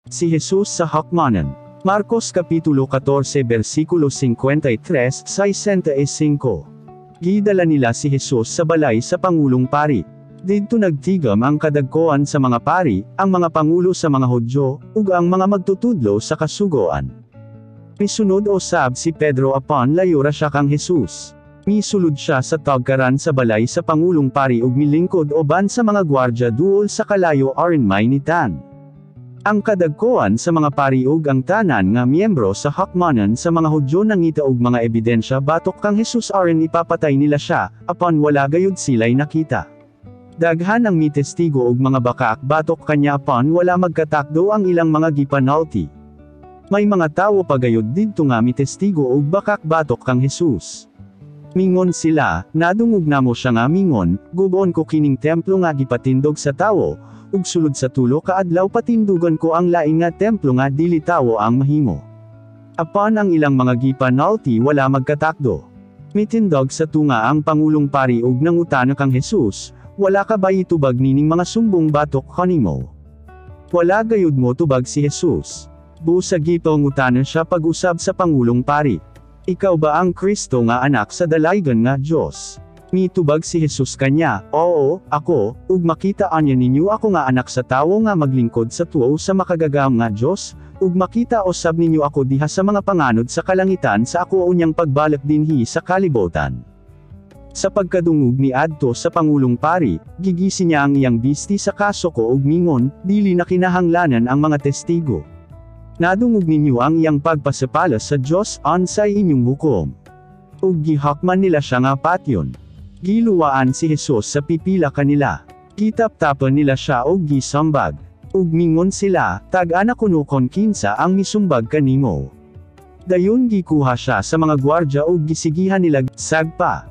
Si Jesus sa Hakmanan. Marcos Kapitulo 14 versikulo 53-65. Gidala nila si Jesus sa balay sa Pangulong Pari. Didto nagtigam ang kadagkoan sa mga pari, ang mga pangulo sa mga Hudyo, ug ang mga magtutudlo sa kasugoan. Misunod usab si Pedro apan layura siya kang Jesus. Misulod siya sa tagkaran sa balay sa Pangulong Pari ug milingkod oban sa mga gwardya duol sa kalayo aron mainitan. Ang kadagkoan sa mga pari ug ang tanan nga miyembro sa Hakmanan sa mga Hudyo nangita og mga ebidensya batok kang Jesus aron ipapatay nila siya, apan wala gayud sila'y nakita. Daghan ang mitestigo ug mga bakaak batok kanya apan wala magkatakdo ang ilang mga gipanalti. May mga tawo pagayod didto nga mitestigo ug bakak batok kang Jesus. Mingon sila, nadungog namo siya nga mingon, gubon ko kining templo nga gipatindog sa tawo, ug sulod sa tulo ka adlaw patindugan ko ang laing nga templo nga dili tawo ang mahimo. Apan ang ilang mga gipanalti wala magkatakdo. Mitindog sa tunga ang Pangulong Pari ug nangutana kang Jesus, wala ka ba itubag nining mga sumbong batok kanimo? Wala gayud mo tubag si Jesus. Busa gipangutanan siya pag-usab sa Pangulong Pari. Ikaw ba ang Kristo nga anak sa dalaygon nga Dios? Mitubag si Jesus kanya, oo, ako, ug makita anya ninyo ako nga anak sa tawo nga maglingkod sa tuo sa makagagam nga Dios, ug makita usab ninyo ako diha sa mga panganod sa kalangitan sa ako unyang pagbalik dinhi sa kalibutan. Sa pagkadungog ni adto sa Pangulong Pari, gigisi niya ang iyang bisti sa kaso ko ug mingon, dili na kinahanglanan ang mga testigo. Nadungog ninyo ang iyang pagpasapala sa Dios ansay inyong hukom. Ug gihakman nila siya nga patyon. Giluwaan si Jesus sa pipila kanila. Kitap-tapan nila siya og gisambag. Ug mingon sila, tag-ana kuno kon kinsa ang misumbag kanimo. Dayon gikuha siya sa mga gwardya ug gisigihan nila sagpa.